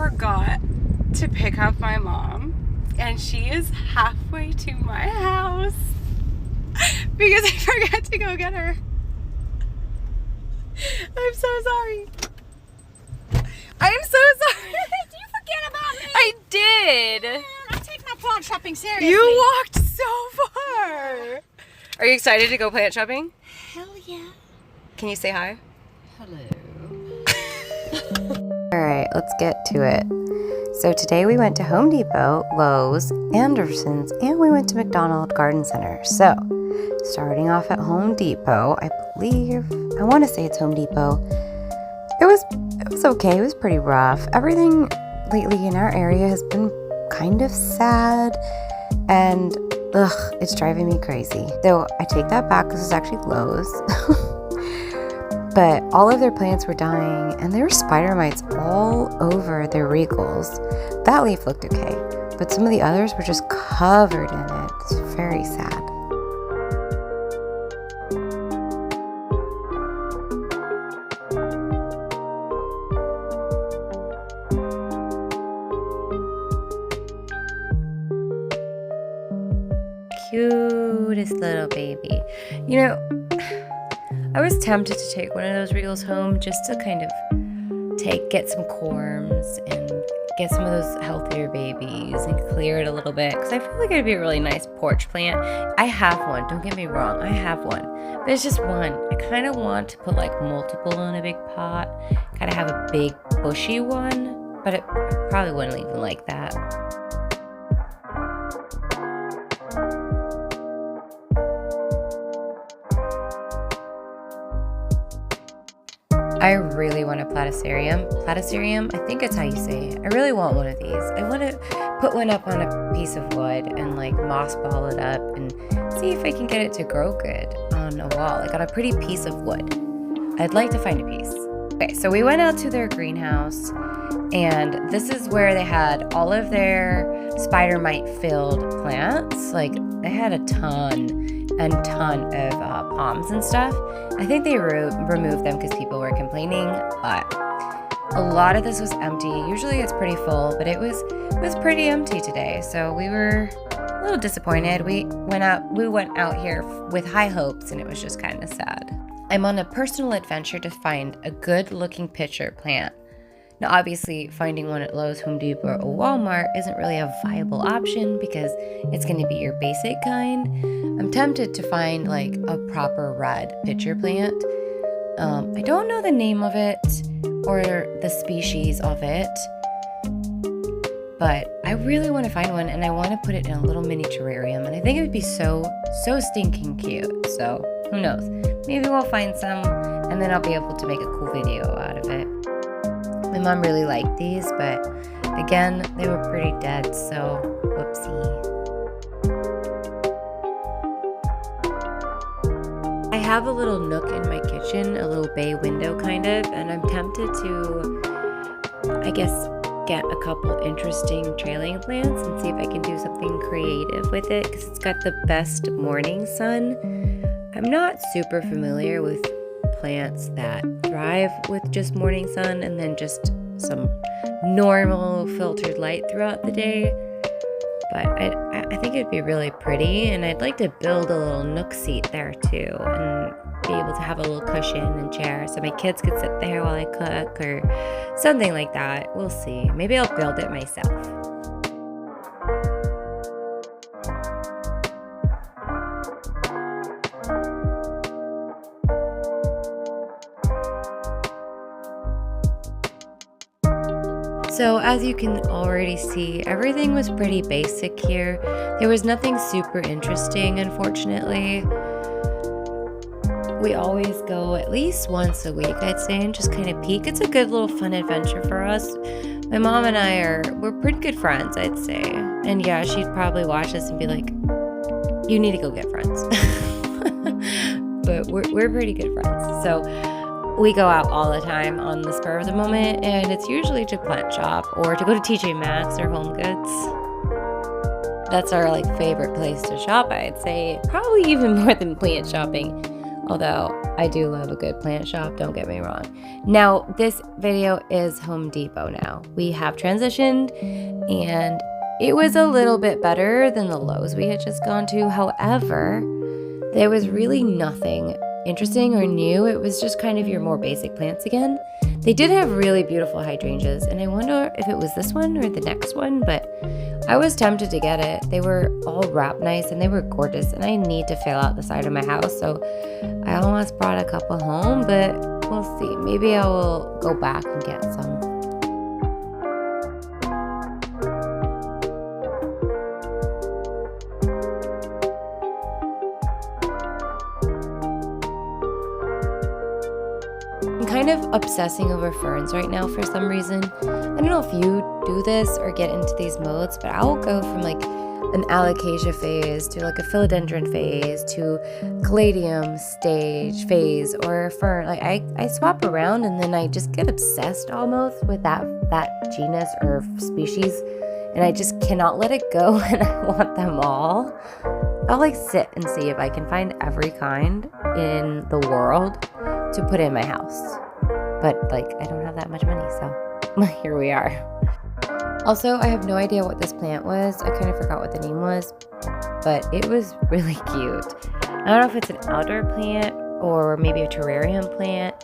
forgot to pick up my mom, and she is halfway to my house because I forgot to go get her. I'm so sorry. I'm so sorry. Did you forget about me? I did. Man, I take my plant shopping seriously. You walked so far. Are you excited to go plant shopping? Hell yeah. Can you say hi? Hello. Alright, let's get to it. So today we went to Home Depot, Lowe's, Anderson's, and we went to Mcdonald Garden Center. So, starting off at Home Depot, I want to say it's Home Depot. It was okay, it was pretty rough. Everything lately in our area has been kind of sad, and it's driving me crazy. So I take that back, this is actually Lowe's. But all of their plants were dying, and there were spider mites all over their regals. That leaf looked okay, but some of the others were just covered in it. It's very sad. Cutest little baby. You know, I was tempted to take one of those regals home just to kind of get some corms and get some of those healthier babies and clear it a little bit, because I feel like it'd be a really nice porch plant. I have one, don't get me wrong, I have one, but it's just one. I kind of want to put like multiple in a big pot, kind of have a big bushy one, but I probably wouldn't even like that. I really want a platycerium. Platycerium, I think that's how you say it. I really want one of these. I want to put one up on a piece of wood and like moss ball it up and see if I can get it to grow good on a wall, like on a pretty piece of wood. I'd like to find a piece. Okay, so we went out to their greenhouse, and this is where they had all of their spider mite filled plants. Like they had a ton of palms and stuff. I think they removed them because people were complaining, but a lot of this was empty. Usually it's pretty full, but it was pretty empty today, so we were a little disappointed. We went out here with high hopes, and it was just kind of sad. I'm on a personal adventure to find a good looking pitcher plant. Now, obviously, finding one at Lowe's, Home Depot, or Walmart isn't really a viable option because it's going to be your basic kind. I'm tempted to find like a proper red pitcher plant. I don't know the name of it or the species of it, but I really want to find one, and I want to put it in a little mini terrarium, and I think it would be so stinking cute. So who knows? Maybe we'll find some, and then I'll be able to make a cool video out of it. My mom really liked these, but again, they were pretty dead, so whoopsie. I have a little nook in my kitchen, a little bay window kind of, and I'm tempted to, I guess, get a couple interesting trailing plants and see if I can do something creative with it, because it's got the best morning sun. I'm not super familiar with plants that thrive with just morning sun and then just some normal filtered light throughout the day, but I think it'd be really pretty, and I'd like to build a little nook seat there too and be able to have a little cushion and chair so my kids could sit there while I cook or something like that. We'll see. Maybe I'll build it myself. So as you can already see, everything was pretty basic here. There was nothing super interesting, unfortunately. We always go at least once a week, I'd say, and just kind of peek. It's a good little fun adventure for us. My mom and we're pretty good friends, I'd say. And yeah, she'd probably watch this and be like, you need to go get friends. But we're pretty good friends. So we go out all the time on the spur of the moment, and it's usually to plant shop or to go to TJ Maxx or Home Goods. That's our favorite place to shop, I'd say. Probably even more than plant shopping. Although I do love a good plant shop, don't get me wrong. Now, this video is Home Depot now. We have transitioned and it was a little bit better than the Lowe's we had just gone to. However, there was really nothing interesting or new. It was just kind of your more basic plants again. They did have really beautiful hydrangeas, and I wonder if it was this one or the next one, but I was tempted to get it. They were all wrapped nice and they were gorgeous, and I need to fill out the side of my house, so I almost brought a couple home, but we'll see. Maybe I will go back and get some. I'm kind of obsessing over ferns right now for some reason. I don't know if you do this or get into these modes, but I will go from like an Alocasia phase to like a philodendron phase to caladium stage phase or a fern. Like I swap around and then I just get obsessed almost with that genus or species, and I just cannot let it go and I want them all. I'll like sit and see if I can find every kind in the world to put in my house. But like I don't have that much money, so here we are. Also, I have no idea what this plant was. I kind of forgot what the name was, but it was really cute. I don't know if it's an outdoor plant or maybe a terrarium plant,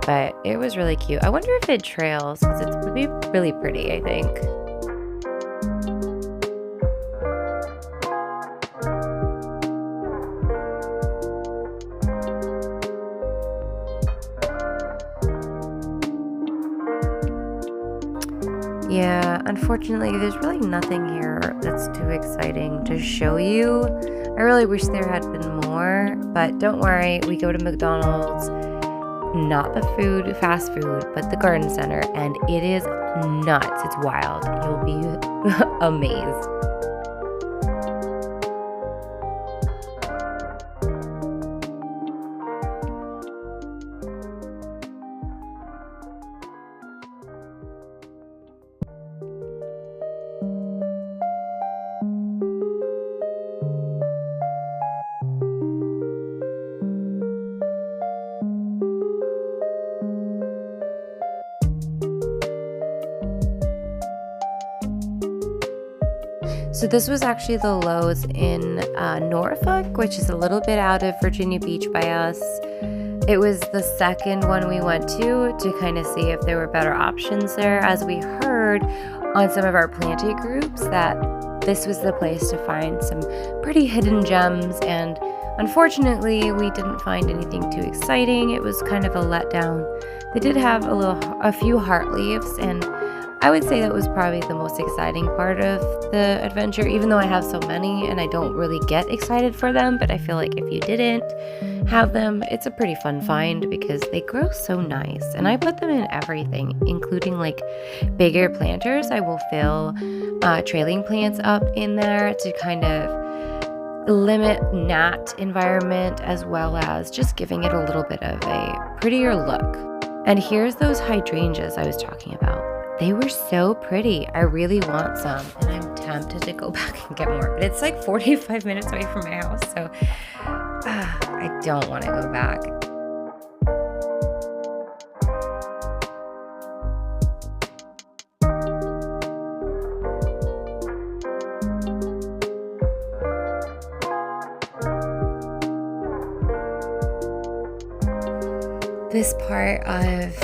but it was really cute. I wonder if it trails because it would be really pretty, I think. Yeah, unfortunately, there's really nothing here that's too exciting to show you. I really wish there had been more, but don't worry, we go to McDonald's, not the fast food, but the garden center, and it is nuts. It's wild. You'll be amazed. So this was actually the Lowe's in Norfolk, which is a little bit out of Virginia Beach by us. It was the second one we went to kind of see if there were better options there, as we heard on some of our planting groups that this was the place to find some pretty hidden gems, and unfortunately we didn't find anything too exciting. It was kind of a letdown. They did have a few heart leaves, and I would say that was probably the most exciting part of the adventure, even though I have so many and I don't really get excited for them. But I feel like if you didn't have them, it's a pretty fun find because they grow so nice. And I put them in everything, including like bigger planters. I will fill trailing plants up in there to kind of limit gnat environment, as well as just giving it a little bit of a prettier look. And here's those hydrangeas I was talking about. They were so pretty. I really want some, and I'm tempted to go back and get more, but it's like 45 minutes away from my house, so I don't want to go back. This part of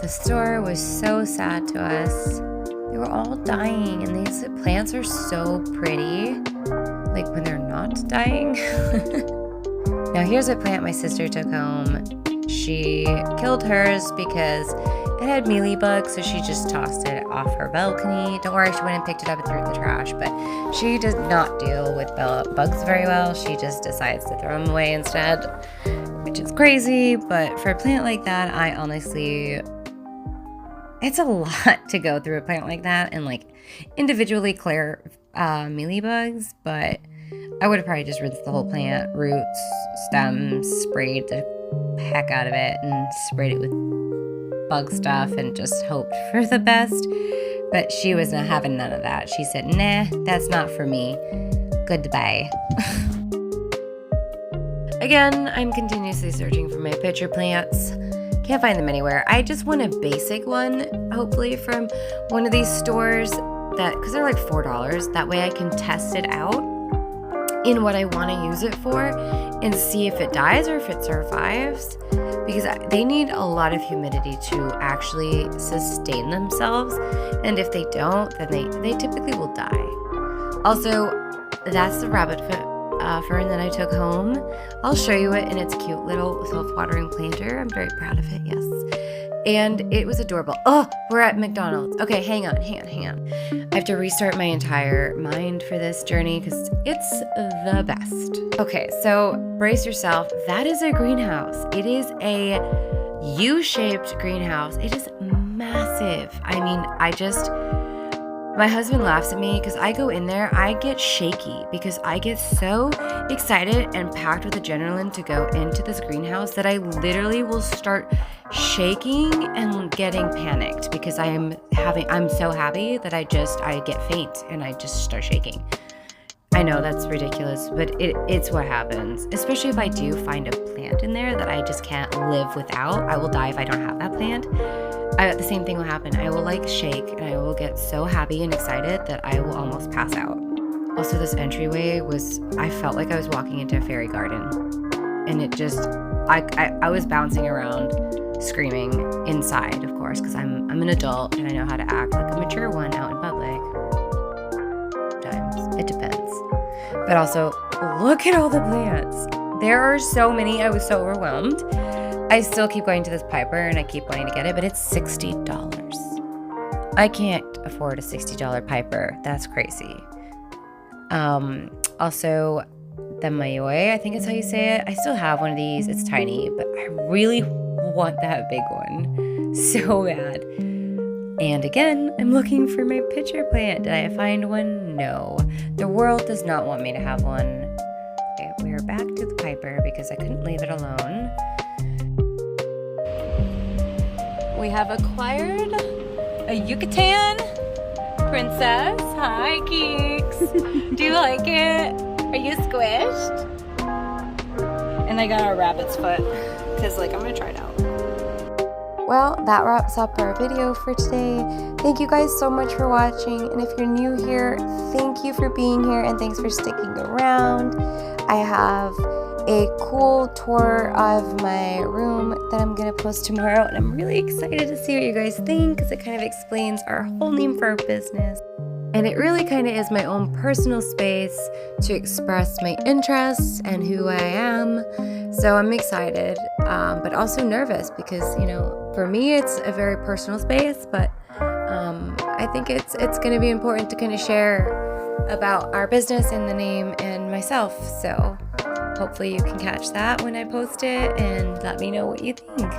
the store was so sad to us. They were all dying, and these plants are so pretty, like when they're not dying. Now here's a plant my sister took home. She killed hers because it had mealybugs, so she just tossed it off her balcony. Don't worry, she went and picked it up and threw it in the trash, but she does not deal with bugs very well. She just decides to throw them away instead, which is crazy. But for a plant like that, I honestly, it's a lot to go through a plant like that and like individually clear mealybugs, but I would have probably just rinsed the whole plant, roots, stems, sprayed the heck out of it and sprayed it with bug stuff and just hoped for the best. But she was not having none of that. She said, nah, that's not for me. Goodbye. again, I'm continuously searching for my pitcher plants. Can't find them anywhere. I just want a basic one, hopefully from one of these stores because they're like $4. That way I can test it out in what I want to use it for and see if it dies or if it survives, because they need a lot of humidity to actually sustain themselves, and if they don't, then they typically will die. Also, that's the rabbit fern that I took home. I'll show you it in its cute little self-watering planter. I'm very proud of it, yes. And it was adorable. Oh, we're at McDonald's. Okay, hang on. I have to restart my entire mind for this journey because it's the best. Okay, so brace yourself. That is a greenhouse. It is a U-shaped greenhouse. It is massive. I mean, my husband laughs at me because I go in there, I get shaky because I get so excited and packed with adrenaline to go into this greenhouse that I literally will start shaking and getting panicked because I'm so happy that I get faint and I just start shaking. I know that's ridiculous, but it's what happens, especially if I do find a plant in there that I just can't live without. I will die if I don't have that plant. The same thing will happen. I will shake and I will get so happy and excited that I will almost pass out. Also, this entryway I felt like I was walking into a fairy garden, and I was bouncing around screaming inside, of course, because I'm an adult and I know how to act like a mature one out in public. Sometimes it depends. But also, look at all the plants. There are so many. I was so overwhelmed. I still keep going to this Piper and I keep wanting to get it, but it's $60. I can't afford a $60 Piper. That's crazy. Also, the Mayoi, I think is how you say it. I still have one of these. It's tiny, but I really want that big one so bad. And again, I'm looking for my pitcher plant. Did I find one? No. The world does not want me to have one. Okay, we're back to the Piper because I couldn't leave it alone. We have acquired a Yucatan princess. Hi, Geeks. Do you like it? Are you squished? And I got a rabbit's foot because I'm gonna try it out. Well, that wraps up our video for today. Thank you guys so much for watching, and if you're new here, thank you for being here and thanks for sticking around. I have a cool tour of my room that I'm gonna post tomorrow, and I'm really excited to see what you guys think because it kind of explains our whole name for our business. And it really kind of is my own personal space to express my interests and who I am. So I'm excited, but also nervous because, for me, it's a very personal space, but I think it's going to be important to kind of share about our business and the name and myself. So hopefully you can catch that when I post it and let me know what you think.